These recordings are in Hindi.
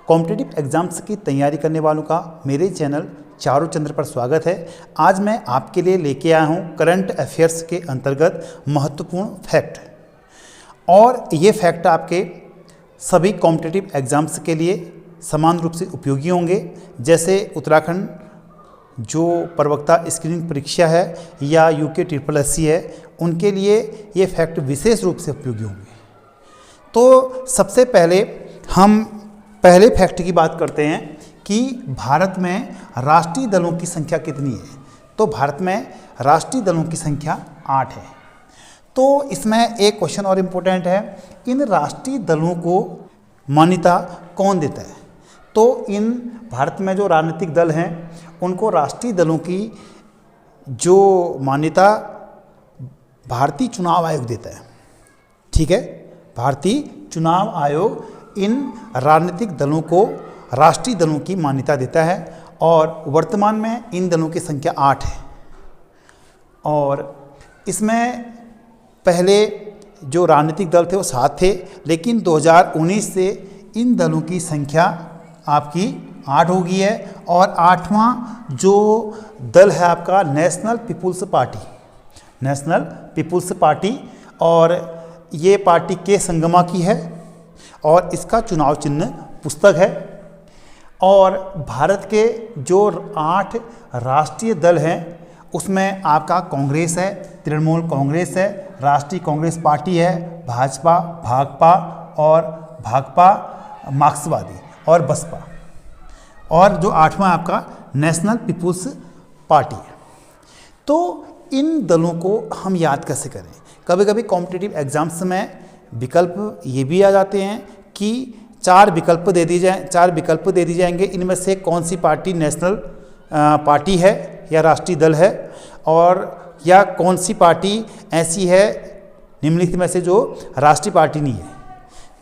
कॉम्पिटिटिव एग्जाम्स की तैयारी करने वालों का मेरे चैनल चारू चंद्र पर स्वागत है। आज मैं आपके लिए लेके आया हूँ करंट अफेयर्स के अंतर्गत महत्वपूर्ण फैक्ट, और ये फैक्ट आपके सभी कॉम्पिटिटिव एग्जाम्स के लिए समान रूप से उपयोगी होंगे। जैसे उत्तराखंड जो प्रवक्ता स्क्रीनिंग परीक्षा है या UKSSC है, उनके लिए ये फैक्ट विशेष रूप से उपयोगी होंगे। तो सबसे पहले हम पहले फैक्ट की बात करते हैं कि भारत में राष्ट्रीय दलों की संख्या कितनी है। तो भारत में राष्ट्रीय दलों की संख्या 8 है। तो इसमें एक क्वेश्चन और इम्पोर्टेंट है, इन राष्ट्रीय दलों को मान्यता कौन देता है। तो इन भारत में जो राजनीतिक दल हैं उनको राष्ट्रीय दलों की जो मान्यता भारतीय चुनाव आयोग देता है। ठीक है, भारतीय चुनाव आयोग इन राजनीतिक दलों को राष्ट्रीय दलों की मान्यता देता है, और वर्तमान में इन दलों की संख्या 8 है। और इसमें पहले जो राजनीतिक दल थे वो 7 थे, लेकिन 2019 से इन दलों की संख्या आपकी 8 हो गई है। और 8वां जो दल है आपका national people's party, national people's party, और ये पार्टी के संगमा की है और इसका चुनाव चिन्ह पुस्तक है। और भारत के जो 8 राष्ट्रीय दल हैं उसमें आपका कांग्रेस है, तृणमूल कांग्रेस है, राष्ट्रीय कांग्रेस पार्टी है, भाजपा, भाकपा, मार्क्सवादी और बसपा, और जो 8वां आपका नेशनल पीपुल्स पार्टी है। तो इन दलों को हम याद कैसे करें। कभी कभी कॉम्पिटिटिव एग्जाम्स में विकल्प ये भी आ जाते हैं कि 4 विकल्प दे दी जाएंगे, इनमें से कौन सी पार्टी नेशनल पार्टी है या राष्ट्रीय दल है, और या कौन सी पार्टी ऐसी है निम्नलिखित में से जो राष्ट्रीय पार्टी नहीं है।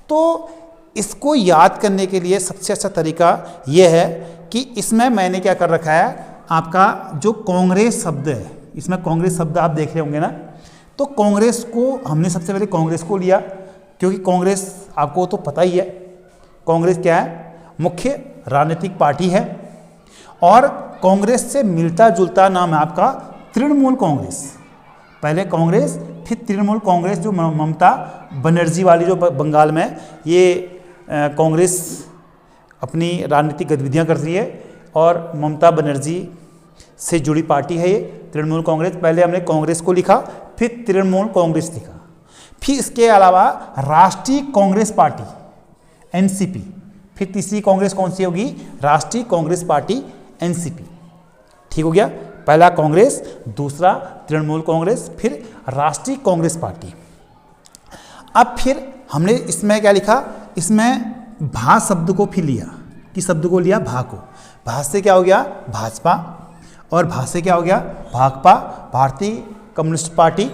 तो इसको याद करने के लिए सबसे अच्छा तरीका यह है कि इसमें मैंने क्या कर रखा है, आपका जो कांग्रेस शब्द है, इसमें कांग्रेस शब्द आप देख रहे होंगे ना। तो कांग्रेस को हमने सबसे पहले कांग्रेस को लिया, क्योंकि कांग्रेस आपको तो पता ही है कांग्रेस क्या है, मुख्य राजनीतिक पार्टी है। और कांग्रेस से मिलता जुलता नाम है आपका तृणमूल कांग्रेस। पहले कांग्रेस, फिर तृणमूल कांग्रेस, जो ममता बनर्जी वाली जो बंगाल में ये कांग्रेस अपनी राजनीतिक गतिविधियां कर रही है, और ममता बनर्जी से जुड़ी पार्टी है ये तृणमूल कांग्रेस। पहले हमने कांग्रेस को लिखा, फिर तृणमूल कांग्रेस लिखा, फिर इसके अलावा राष्ट्रीय कांग्रेस पार्टी NCP, फिर तीसरी कांग्रेस कौन सी होगी, राष्ट्रीय कांग्रेस पार्टी NCP। ठीक हो गया, पहला कांग्रेस, दूसरा तृणमूल कांग्रेस, फिर राष्ट्रीय कांग्रेस पार्टी। अब फिर हमने इसमें क्या लिखा, इसमें भा शब्द को फिर लिया, कि शब्द को लिया भा को। भा से क्या हो गया, भाजपा, और भा से क्या हो गया, भाकपा, भारतीय कम्युनिस्ट पार्टी,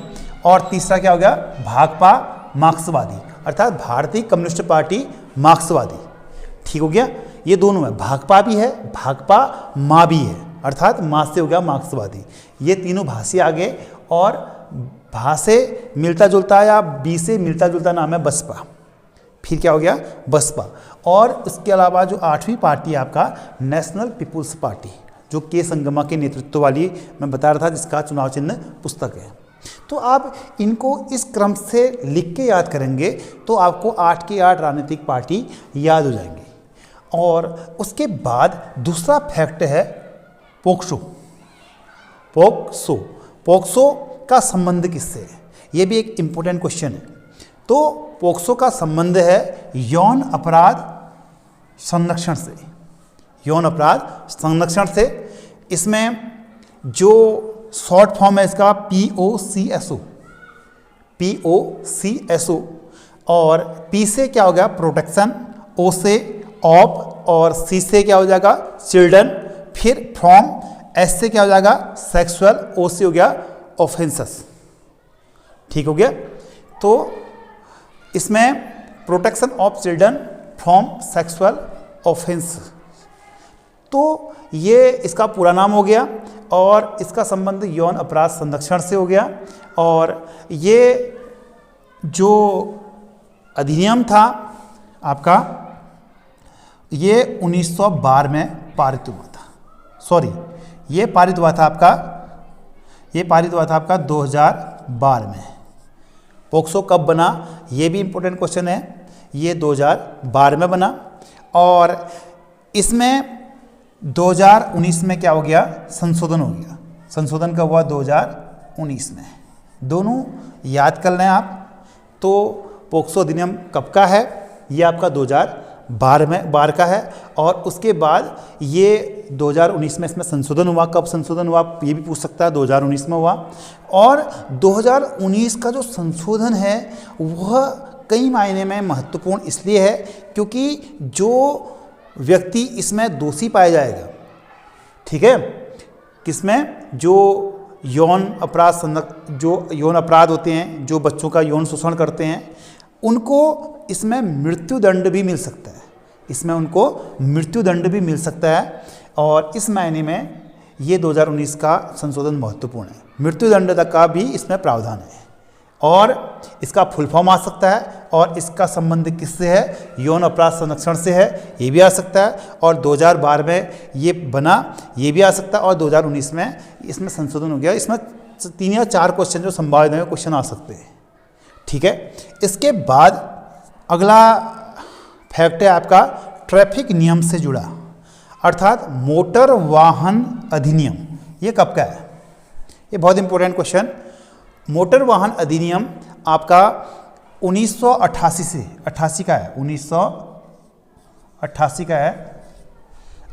और तीसरा क्या हो गया, भाकपा मार्क्सवादी, अर्थात भारतीय कम्युनिस्ट पार्टी मार्क्सवादी। ठीक हो गया, ये दोनों है, भाकपा भी है, भाकपा माँ भी है, अर्थात माँ से हो गया मार्क्सवादी। ये तीनों भा से आ गए, और भा से मिलता जुलता या बी से मिलता जुलता नाम है बसपा, फिर क्या हो गया, बसपा। और उसके अलावा जो 8वीं पार्टी है आपका नेशनल पीपुल्स पार्टी, जो के संगमा के नेतृत्व वाली मैं बता रहा था, जिसका चुनाव चिन्ह पुस्तक है। तो आप इनको इस क्रम से लिख के याद करेंगे तो आपको 8 की 8 राजनीतिक पार्टी याद हो जाएंगे। और उसके बाद दूसरा फैक्ट है पोक्सो। पोक्सो का संबंध किससे है, ये भी एक इम्पोर्टेंट क्वेश्चन है। तो पोक्सो का संबंध है यौन अपराध संरक्षण से, यौन अपराध संरक्षण से। इसमें जो शॉर्ट फॉर्म है इसका POCSO, और P से क्या हो गया, प्रोटेक्शन, O से ऑफ, और C से क्या हो जाएगा, चिल्ड्रन, फिर फ्रॉम, S से क्या हो जाएगा, सेक्सुअल, O से हो गया ऑफेंसेस। ठीक हो गया, तो इसमें protection of children from sexual offence, तो ये इसका पूरा नाम हो गया, और इसका संबंध यौन अपराध संरक्षण से हो गया। और ये जो अधिनियम था आपका ये 1912 में पारित हुआ था। सॉरी, ये पारित हुआ था आपका 2012 में। पोक्सो कब बना, ये भी इम्पोर्टेंट क्वेश्चन है। ये 2012 में बना और इसमें 2019 में क्या हो गया, संशोधन हो गया। संशोधन कब हुआ, 2019 में। दोनों याद कर लें आप। तो पोक्सो अधिनियम कब का है, ये आपका 2012 का है और उसके बाद ये 2019 में इसमें संशोधन हुआ। कब संशोधन हुआ ये भी पूछ सकता है, 2019 में हुआ। और 2019 का जो संशोधन है वह कई मायने में महत्वपूर्ण इसलिए है क्योंकि जो व्यक्ति इसमें दोषी पाया जाएगा, ठीक है, किसमें, जो यौन अपराध होते हैं, जो बच्चों का यौन शोषण करते हैं, उनको इसमें मृत्युदंड भी मिल सकता है। इसमें उनको मृत्युदंड भी मिल सकता है और इस मायने में ये 2019 का संशोधन महत्वपूर्ण है। मृत्युदंड तक का भी इसमें प्रावधान है और इसका फुल फॉर्म आ सकता है और इसका संबंध किससे है, यौन अपराध संरक्षण से है, ये भी आ सकता है। और 2012 में ये बना, ये भी आ सकता है और 2019 में इसमें संशोधन हो गया। इसमें 3 या 4 क्वेश्चन जो संभावित हैं क्वेश्चन आ सकते हैं, ठीक है। इसके बाद अगला फैक्ट है आपका ट्रैफिक नियम से जुड़ा, अर्थात मोटर वाहन अधिनियम। ये कब का है, ये बहुत इंपॉर्टेंट क्वेश्चन। मोटर वाहन अधिनियम आपका 1988 से 88 का है, 1988 का है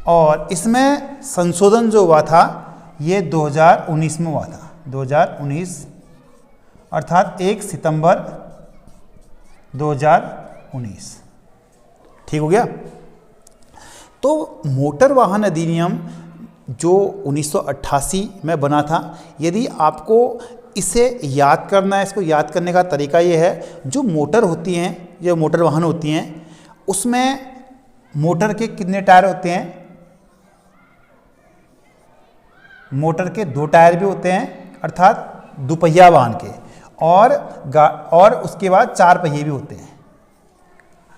और इसमें संशोधन जो हुआ था ये 2019 में हुआ था। 2019 अर्थात 1 सितंबर 2019, ठीक हो गया। तो मोटर वाहन अधिनियम जो 1988 में बना था, यदि आपको इसे याद करना है, इसको याद करने का तरीका ये है, जो मोटर होती हैं, जो मोटर वाहन होती हैं, उसमें मोटर के कितने टायर होते हैं, मोटर के 2 टायर भी होते हैं, अर्थात दुपहिया वाहन के, और उसके बाद 4 पहिए भी होते हैं।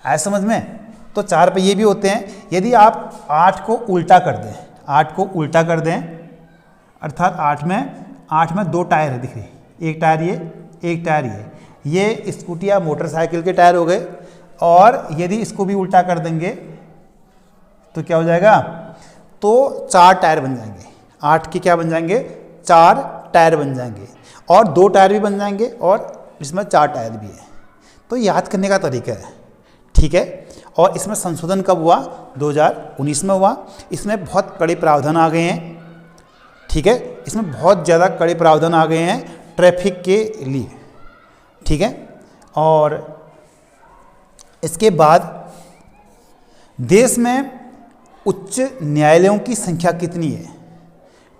आया समझ में, तो 4 पहिए भी होते हैं। यदि आप 8 को उल्टा कर दें, 8 को उल्टा कर दें, अर्थात 8 में 2 टायर है, दिख रही, एक टायर एक टायर ये स्कूटी या मोटरसाइकिल के टायर हो गए। और यदि इसको भी उल्टा कर देंगे तो क्या हो जाएगा, तो 4 टायर बन जाएंगे। 8 के क्या बन जाएंगे, 4 टायर बन जाएंगे और 2 टायर भी बन जाएंगे और इसमें 4 टायर भी है। तो याद करने का तरीका है, ठीक है। और इसमें संशोधन कब हुआ, 2019 में हुआ। इसमें बहुत कड़े प्रावधान आ गए हैं, ठीक है, इसमें बहुत ज़्यादा कड़े प्रावधान आ गए हैं ट्रैफिक के लिए, ठीक है। और इसके बाद देश में उच्च न्यायालयों की संख्या कितनी है,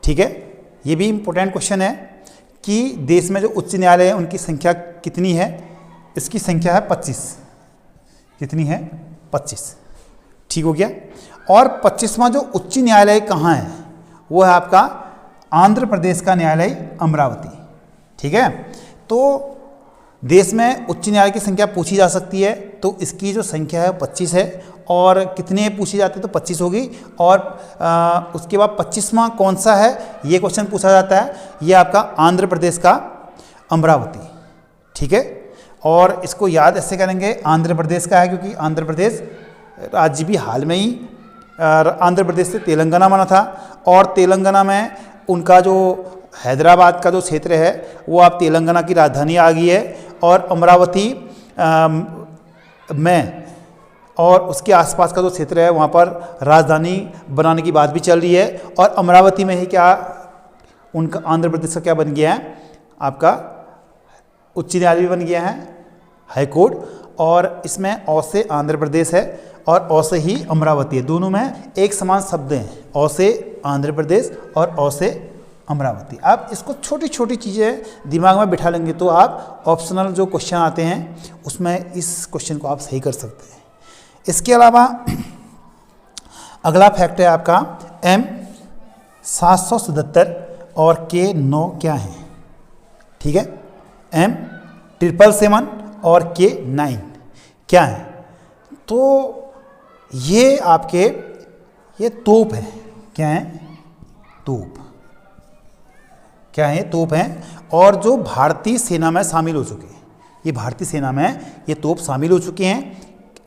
ठीक है, ये भी इम्पोर्टेंट क्वेश्चन है कि देश में जो उच्च न्यायालय हैं उनकी संख्या कितनी है। इसकी संख्या है 25, कितनी है, 25, ठीक हो गया। और 25वां जो उच्च न्यायालय कहाँ है, वो है आपका आंध्र प्रदेश का न्यायालय अमरावती, ठीक है। तो देश में उच्च न्यायालय की संख्या पूछी जा सकती है, तो इसकी जो संख्या है 25 है और कितने पूछी जाती है, तो 25 होगी। और उसके बाद 25वां कौन सा है ये क्वेश्चन पूछा जाता है, ये आपका आंध्र प्रदेश का अमरावती, ठीक है। और इसको याद ऐसे करेंगे, आंध्र प्रदेश का है क्योंकि आंध्र प्रदेश राज्य भी हाल में ही आंध्र प्रदेश से तेलंगाना बना था और तेलंगाना में उनका जो हैदराबाद का जो क्षेत्र है वो आप तेलंगाना की राजधानी आ गई है और अमरावती में और उसके आसपास का जो क्षेत्र है वहाँ पर राजधानी बनाने की बात भी चल रही है। और अमरावती में ही क्या उनका आंध्र प्रदेश का क्या बन गया है, आपका उच्च न्यायालय भी बन गया है, हाई कोर्ट। और इसमें औ से आंध्र प्रदेश है और औ से ही अमरावती है, दोनों में एक समान शब्द हैं, औ से आंध्र प्रदेश और औ से अमरावती। आप इसको छोटी छोटी चीज़ें दिमाग में बिठा लेंगे तो आप ऑप्शनल जो क्वेश्चन आते हैं उसमें इस क्वेश्चन को आप सही कर सकते हैं। इसके अलावा अगला फैक्ट है आपका M777 और K9 क्या है, ठीक है। M777 और K9 क्या है, तो ये आपके ये तोप है। क्या है? तोप। क्या है? तोप हैं और जो भारतीय सेना में शामिल हो चुके हैं। ये भारतीय सेना में ये तोप शामिल हो चुके हैं।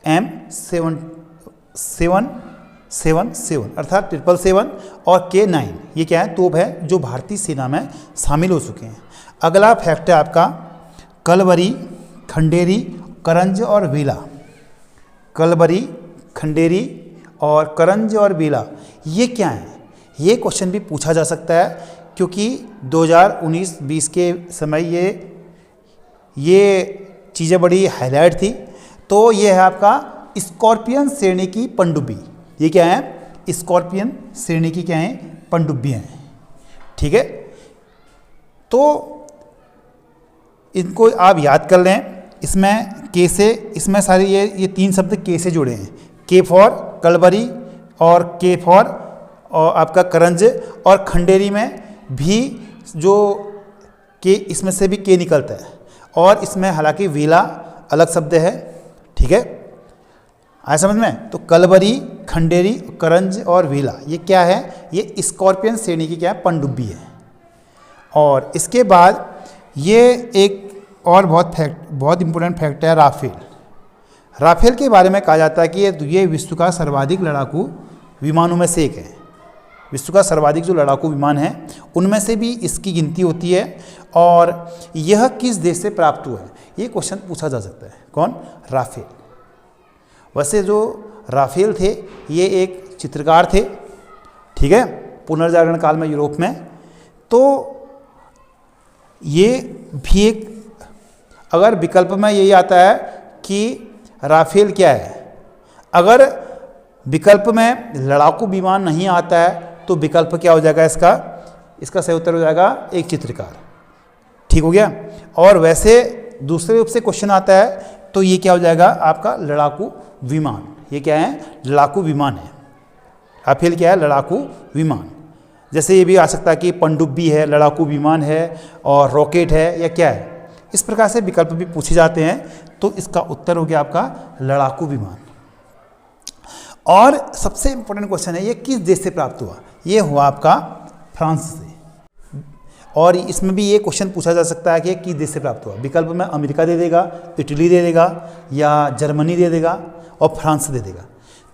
M777 अर्थात 777 और K9 ये क्या है? तोप है जो भारतीय सेना में शामिल हो चुके हैं। अगला फैक्ट है आपका कलवरी, खंडेरी, करंज और बेला। कलवरी, खंडेरी और करंज और बेला ये क्या है? ये क्वेश्चन भी पूछा जा सकता है क्योंकि 2019-20 के समय ये चीज़ें बड़ी हाईलाइट थी। तो ये है आपका स्कॉर्पियन श्रेणी की पनडुब्बी। ये क्या है? स्कॉर्पियन श्रेणी की क्या है? पनडुब्बियाँ हैं। ठीक है, तो इनको आप याद कर लें। इसमें के से, इसमें सारे ये 3 शब्द के से जुड़े हैं। के फॉर कलवरी और के फॉर और आपका करंज और खंडेरी में भी जो के, इसमें से भी के निकलता है और इसमें हालांकि वेला अलग शब्द है। ठीक है, आया समझ में? तो कलवरी, खंडेरी, करंज और वेला ये क्या है? ये स्कॉर्पियन श्रेणी की क्या है? पनडुब्बी है। और इसके बाद ये एक और बहुत इंपॉर्टेंट फैक्ट है राफेल। राफेल के बारे में कहा जाता है कि ये विश्व का सर्वाधिक लड़ाकू विमानों में से एक है। विश्व का सर्वाधिक जो लड़ाकू विमान है उनमें से भी इसकी गिनती होती है। और यह किस देश से प्राप्त हुआ है? ये क्वेश्चन पूछा जा सकता है। कौन? राफेल। वैसे जो राफेल थे ये एक चित्रकार थे। ठीक है, पुनर्जागरण काल में यूरोप में। तो ये भी एक, अगर विकल्प में यही आता है कि राफेल क्या है, अगर विकल्प में लड़ाकू विमान नहीं आता है तो विकल्प क्या हो जाएगा? इसका सही उत्तर हो जाएगा एक चित्रकार। ठीक हो गया। और वैसे दूसरे रूप से क्वेश्चन आता है तो ये क्या हो जाएगा? आपका लड़ाकू विमान। ये क्या है? लड़ाकू विमान है। राफेल क्या है? लड़ाकू विमान। जैसे ये भी आ सकता है कि पनडुब्बी है, लड़ाकू विमान है और रॉकेट है, या क्या है? इस प्रकार से विकल्प भी पूछे जाते हैं। तो इसका उत्तर हो गया आपका लड़ाकू विमान। और सबसे इंपॉर्टेंट क्वेश्चन है ये किस देश से प्राप्त हुआ? ये हुआ आपका फ्रांस से। और इसमें भी ये क्वेश्चन पूछा जा सकता है कि किस देश से प्राप्त हुआ? विकल्प में अमेरिका दे देगा, इटली दे देगा, या जर्मनी दे देगा और फ्रांस दे देगा।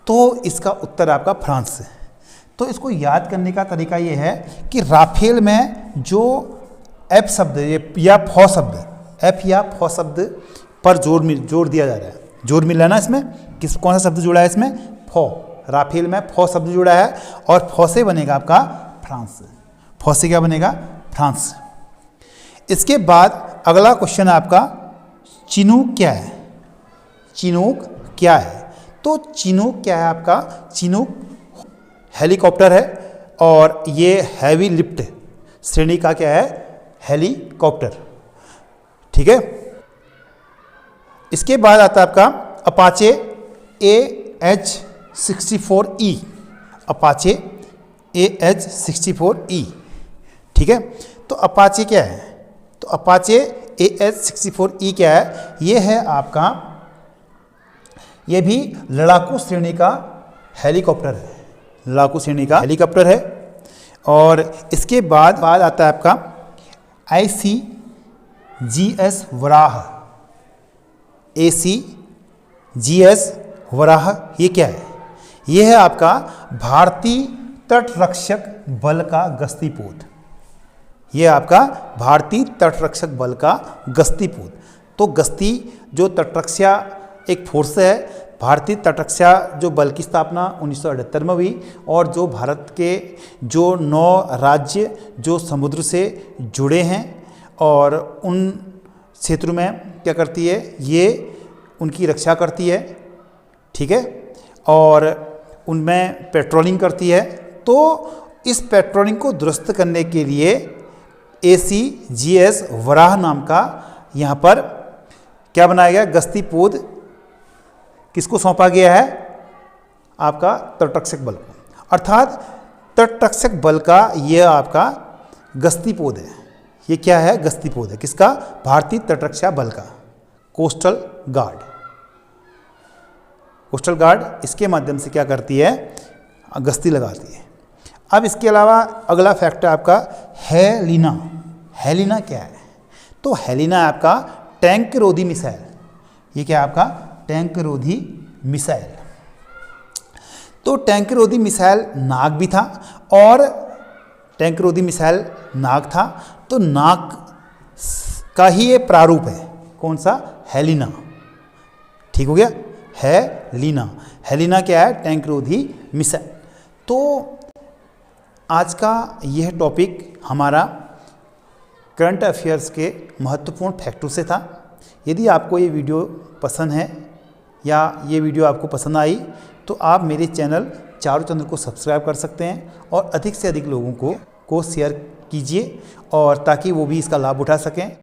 तो इसका उत्तर आपका फ्रांस है। तो इसको याद करने का तरीका ये है कि राफेल में जो एफ शब्द या फौ शब्द, एफ या फौ शब्द पर जोर दिया जा रहा है। जोर मिल रहा है ना इसमें? कौन सा शब्द जुड़ा है इसमें? फौ। राफेल में फौ शब्द जुड़ा है और फौ से बनेगा आपका फ्रांस। फौ से क्या बनेगा? फ्रांस। इसके बाद अगला क्वेश्चन है आपका चिनूक क्या है? चिनूक क्या है? तो चिनूक क्या है आपका? चिनूक हेलीकॉप्टर है और ये हैवी लिफ्ट श्रेणी का क्या है? हेलीकॉप्टर। ठीक है। इसके बाद आता है आपका अपाचे AH-64E। Apache AH-64E। ठीक है, तो अपाचे क्या है? तो अपाचे AH-64E क्या है? ये है आपका, ये भी लड़ाकू श्रेणी का हेलीकॉप्टर है। लड़ाकू श्रेणी का हेलीकॉप्टर है। और इसके बाद आता है आपका ACGS वराह। ACGS वराह ये क्या है? ये है आपका भारतीय तटरक्षक बल का गश्ती पोत। ये आपका भारतीय तटरक्षक बल का गश्ती पोत। तो गश्ती जो तटरक्षा एक फोर्स है, भारतीय तटरक्षा जो बल की स्थापना 1978 में हुई और जो भारत के जो 9 राज्य जो समुद्र से जुड़े हैं और उन क्षेत्रों में क्या करती है? ये उनकी रक्षा करती है। ठीक है, और उनमें पेट्रोलिंग करती है। तो इस पेट्रोलिंग को दुरुस्त करने के लिए ACGS वराह नाम का यहाँ पर क्या बनाया गया? गश्ती पोत किसको सौंपा गया है? आपका तटरक्षक बल को। अर्थात तटरक्षक बल का यह आपका गश्ती पोत है। ये क्या है? गश्ती पोत है। किसका? भारतीय तटरक्षा बल का, कोस्टल गार्ड। कोस्टल गार्ड इसके माध्यम से क्या करती है, गश्ती लगाती है। अब इसके अलावा अगला फैक्ट है आपका हेलिना। हेलिना क्या है? तो हेलिना आपका टैंक रोधी मिसाइल। ये क्या है आपका? टैंक रोधी मिसाइल। तो टैंक रोधी मिसाइल नाग भी था, और टैंक रोधी मिसाइल नाग था, तो नाग का ही ये प्रारूप है। कौन सा? हेलिना। ठीक हो गया, हेलिना। हेलिना क्या है? टैंक रोधी मिसाइल। तो आज का यह टॉपिक हमारा करंट अफेयर्स के महत्वपूर्ण फैक्टों से था। यदि आपको ये वीडियो पसंद है या ये वीडियो आपको पसंद आई तो आप मेरे चैनल चारुचंद्र को सब्सक्राइब कर सकते हैं और अधिक से अधिक लोगों को शेयर कीजिए, और ताकि वो भी इसका लाभ उठा सकें।